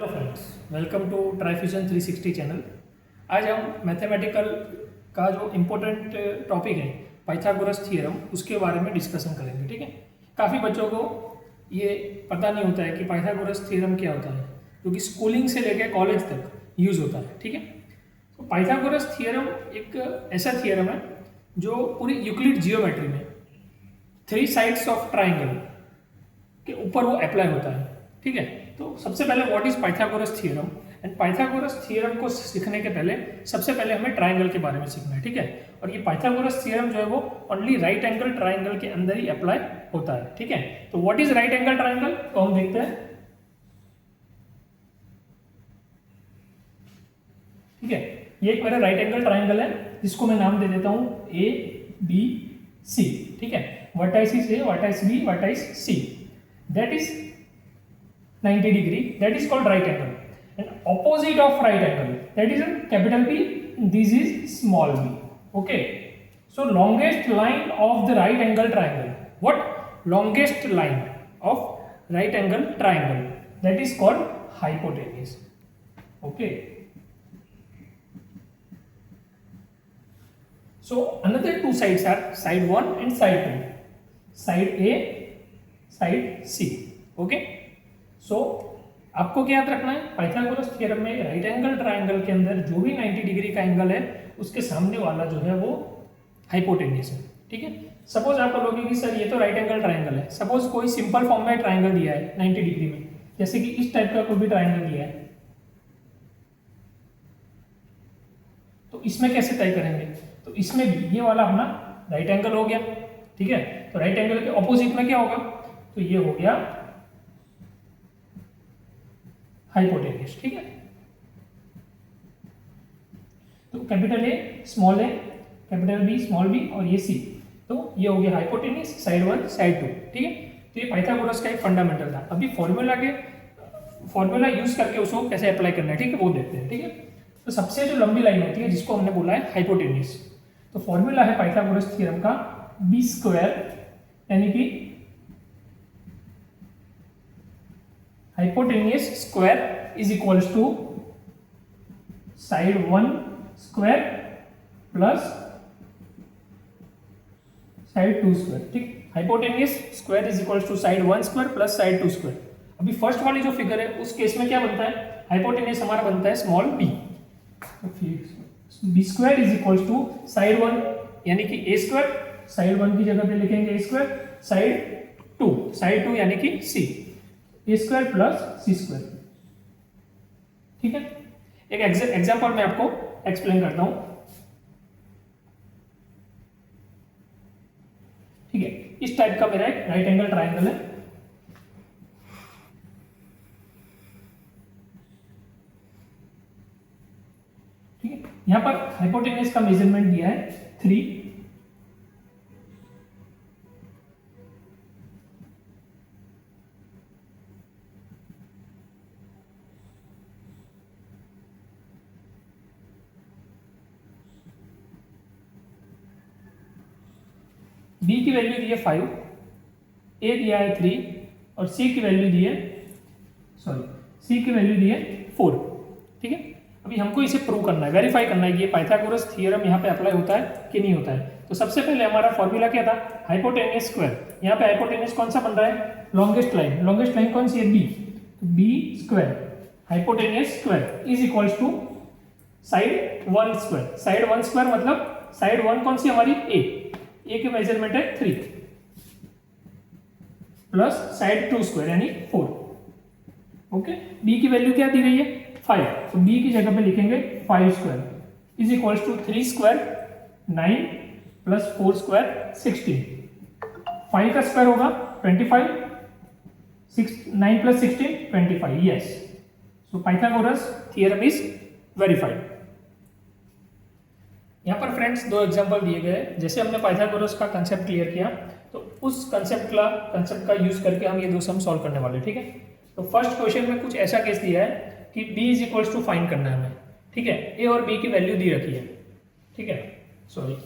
Hello friends, welcome to Trifusion 360 channel. आज हम mathematical का जो इम्पोर्टेंट टॉपिक है पाइथागोरस थ्योरम उसके बारे में डिस्कशन करेंगे। ठीक है, काफ़ी बच्चों को ये पता नहीं होता है कि पाइथागोरस थ्योरम क्या होता है, क्योंकि स्कूलिंग से लेकर कॉलेज तक यूज़ होता है। ठीक है, तो पाइथागोरस थ्योरम एक ऐसा थ्योरम है जो पूरी यूक्लिड जियोमेट्री में 3 साइड्स ऑफ ट्राइंगल के ऊपर वो अप्लाई होता है। ठीक है, तो सबसे पहले what is Pythagoras theorem, and Pythagoras theorem को सीखने के पहले सबसे पहले हमें ट्राइंगल के बारे में सीखना है। ठीक है, और ये पाइथागोरस थ्योरम जो है वो ओनली राइट एंगल ट्राइंगल के अंदर ही अप्लाई होता है। ठीक है, तो what is right angle triangle तो हम देखते हैं। ठीक है, ये एक मेरा राइट एंगल ट्राइंगल है जिसको मैं नाम दे देता हूं ए बी सी। ठीक है, vertices A, vertex B, vertex C, that is 90 degree, that is called right angle, and opposite of right angle, that is a capital B, this is small b. Okay, so longest line of the right angle triangle, what longest line of right angle triangle, that is called hypotenuse. Okay, so another two sides are side 1 and side 2, side A, side C. Okay, so आपको क्या याद रखना है, Pythagoras theorem में right angle triangle के अंदर जो भी 90 डिग्री का एंगल है उसके सामने वाला जो है वो हाइपोटेन्यूज है। ठीक है, सपोज आप बोलोगे कि सर ये तो राइट एंगल ट्राइंगल है, सपोज कोई सिंपल फॉर्म में ट्राइंगल दिया है 90 डिग्री में, जैसे कि इस टाइप का कोई भी ट्राइंगल दिया है, तो इसमें कैसे तय करेंगे, तो इसमें ये वाला अपना राइट एंगल हो गया। ठीक है, तो राइट एंगल के ऑपोजिट में क्या होगा, तो ये हो गया हाइपोटेन्यूज। ठीक है, तो capital A small A, capital B small B और ये सी, तो ये हो गया हाइपोटेन्यूज साइड 1 साइड 2। ठीक है, तो ये पाइथागोरस का एक फंडामेंटल था। अभी फॉर्मूला यूज करके उसको कैसे अप्लाई करना है, ठीक है, वो देखते हैं। ठीक है, तो सबसे जो लंबी लाइन होती है जिसको हमने बोला है हाइपोटेन्यूज, तो फॉर्मूला है पाइथागोरस थ्योरम का बी स्क्वायर, यानी कि hypotenuse square is equals to side 1 square plus side 2 square. ठीक, hypotenuse square is equals to side 1 square plus side 2 square. अभी फर्स्ट वाली जो फिगर है उस केस में क्या बनता है, हाइपोटेन्यूज हमारा बनता है small B, B square is equals to side 1 यानी कि ए स्क्वायर, साइड 1 की जगह पे लिखेंगे ए स्क्वायर, साइड 2 यानी कि सी, ए स्क्वायर प्लस सी स्क्वायर। ठीक है, एक एग्जांपल मैं आपको एक्सप्लेन करता हूं। ठीक है, इस टाइप का मेरा एक राइट एंगल ट्राइंगल है। ठीक है, यहां पर हाइपोटेन्यूज का मेजरमेंट दिया है 3, बी की वैल्यू दी है 5, ए दिया है 3 और सी की वैल्यू दी है 4। ठीक है, अभी हमको इसे प्रूव करना है, वेरीफाई करना है कि ये पाइथागोरस थ्योरम यहाँ पे अप्लाई होता है कि नहीं होता है। तो सबसे पहले हमारा फॉर्मूला क्या था, हाइपोटेन्यूज स्क्वायर। यहाँ पे हाइपोटेन्यूज कौन सा बन रहा है, लॉन्गेस्ट लाइन कौन सी है, B, B square hypotenuse square is equals to side 1 square. Side 1 square मतलब साइड 1 कौन सी हमारी ए की मेजरमेंट है 3 प्लस साइड 2 स्क्वायर यानी 4। ओके, बी की वैल्यू क्या दी गई है 5, तो बी की जगह पे लिखेंगे 5 square is equals to 3 square 9 plus 4 square 16, 5 का स्क्वायर होगा 25, 9 plus 16 25। Yes, so Pythagoras theorem is verified. यहाँ पर फ्रेंड्स दो एग्जांपल दिए गए, जैसे हमने पाइथागोरस का कंसेप्ट क्लियर किया तो उस कंसेप्ट का यूज करके हम ये दो सम सॉल्व करने वाले। ठीक है, तो फर्स्ट क्वेश्चन में कुछ ऐसा केस दिया है कि b is equals to find करना है हमें। ठीक है, a और b की वैल्यू दी रखी है। ठीक है, सॉरी,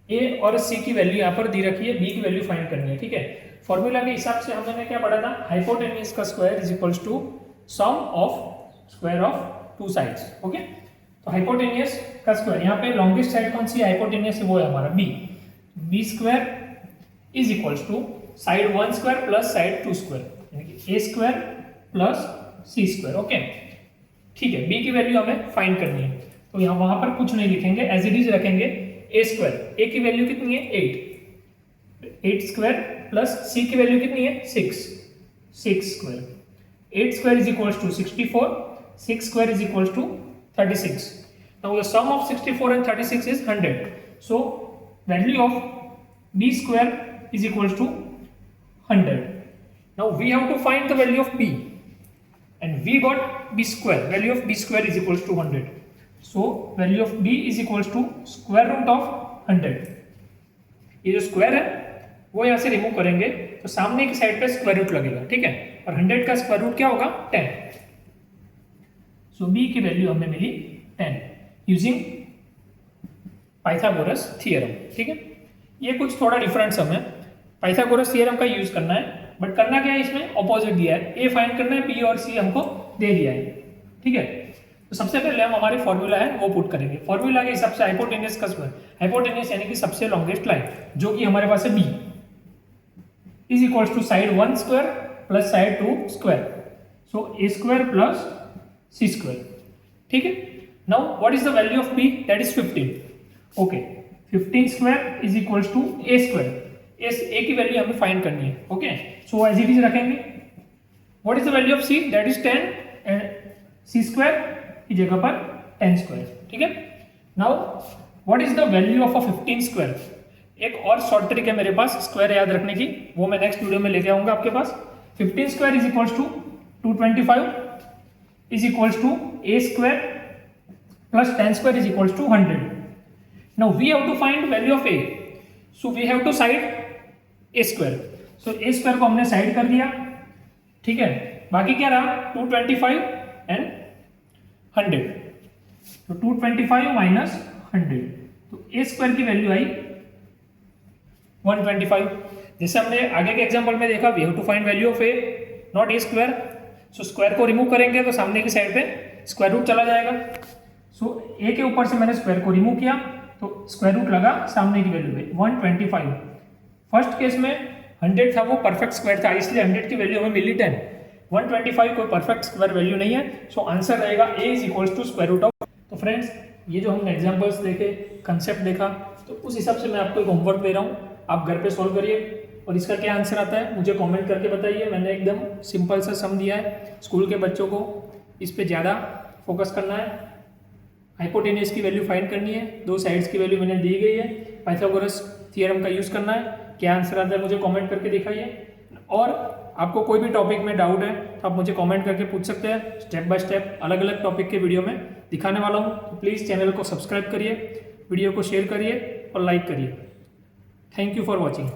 a और c की वैल्यू यहाँ पर दी रखी है, b की वैल्यू फाइंड करनी है। ठीक है, फॉर्मूला के हिसाब से हमने क्या पढ़ा था, हाइपोटेन्यूज का square is equals to sum of square of two sides. Okay, तो हाइपोटेनियस का स्क्वायर, यहाँ पे लॉन्गेस्ट साइड कौन सी हाइपोटेनियस है, वो है हमारा B. B square is equals to side 1 square plus side 2 square, यानी कि A square plus C square. Okay, ठीक है, बी की वैल्यू हमें फाइंड करनी है, तो यहाँ वहां पर कुछ नहीं लिखेंगे, एज इट इज रखेंगे ए स्क्वायर। ए की वैल्यू कितनी है 8 स्क्वायर प्लस सी की वैल्यू कितनी है 6 square. 8 square is equals to 64, 6 square is equals to 36। Now the sum of 64 and 36 is 100. So value of b square is equals to 100. Now we have to find the value of b, and we got b square. Value of b square is equals to 100. So value of b is equals to square root of 100. ये जो square है वो यहाँ से remove करेंगे तो सामने की साइड पे स्क्वायर रूट लगेगा, ठीक है, और 100 का स्क्वायर रूट क्या होगा 10। सो b की वैल्यू हमें मिली 10 यूजिंग पाइथागोरस थ्योरम। ठीक है, ये कुछ थोड़ा डिफरेंट सम है, पाइथागोरस थ्योरम का यूज करना है, बट करना क्या है, इसमें ऑपोजिट दिया है, ए फाइंड करना है, बी और सी हमको दे दिया है। ठीक है, तो सबसे पहले हम हमारे फॉर्मूला है वो पुट करेंगे। फॉर्मूला के हिसाब से हाइपोटेनियस का स्क्वायर, हाइपोटेनियस यानी कि सबसे लॉन्गेस्ट लाइन, जो कि हमारे पास है B, is equals to side 1 square plus side 2 square, so A square plus C square. ठीक है, now what is the value of b, that is 15. okay, 15 square is equals to a square, a की value हमें find करनी है। Okay, so as it is रखेंगे। what is the value of c, that is 10, and c square की जगह पर 10 square। ठीक है, now what is the value of a 15 square, एक और शॉर्ट ट्रिक है मेरे पास स्क्वायर याद रखने की, वो मैं नेक्स्ट वीडियो में लेके आऊंगा आपके पास। 15 square is equals to 225 is equals to a square plus 10 square is equals to 100. Now we have to find value of a, so we have to side a square. So a square को हमने side कर दिया, ठीक है, बाकी क्या रहा 225 and 100, तो 225 माइनस 100, तो a स्क्वायर की वैल्यू आई 125। जैसे हमने आगे के एग्जांपल में देखा, we have to find value of a not a square, so square को रिमूव करेंगे तो सामने की साइड पे स्क्वायर रूट चला जाएगा। सो ए के ऊपर से मैंने स्क्वायर को रिमूव किया तो स्क्वायर रूट लगा सामने की वैल्यू पे 125। फर्स्ट केस में 100 था, वो परफेक्ट स्क्वायर था, इसलिए 100 की वैल्यू हमें मिली 10। 125 कोई परफेक्ट स्क्वायर वैल्यू नहीं है, सो आंसर रहेगा A is equals to square root of. तो फ्रेंड्स, ये जो हमने एग्जांपल्स देखे, कंसेप्ट देखा, तो उस हिसाब से मैं आपको एक होमवर्क दे रहा हूँ, आप घर पे सॉल्व करिए और इसका क्या आंसर आता है मुझे कमेंट करके बताइए। मैंने एकदम सिंपल सा सम दिया है, स्कूल के बच्चों को इस पर ज़्यादा फोकस करना है। हाइपोटेनियस की वैल्यू फाइंड करनी है, दो साइड्स की वैल्यू मैंने दी गई है, पाइथागोरस थ्योरम का यूज़ करना है। क्या आंसर आता है मुझे कमेंट करके दिखाइए, और आपको कोई भी टॉपिक में डाउट है तो आप मुझे कमेंट करके पूछ सकते हैं। स्टेप बाय स्टेप अलग अलग टॉपिक के वीडियो में दिखाने वाला हूँ, तो प्लीज़ चैनल को सब्सक्राइब करिए, वीडियो को शेयर करिए और लाइक करिए। Thank you for watching.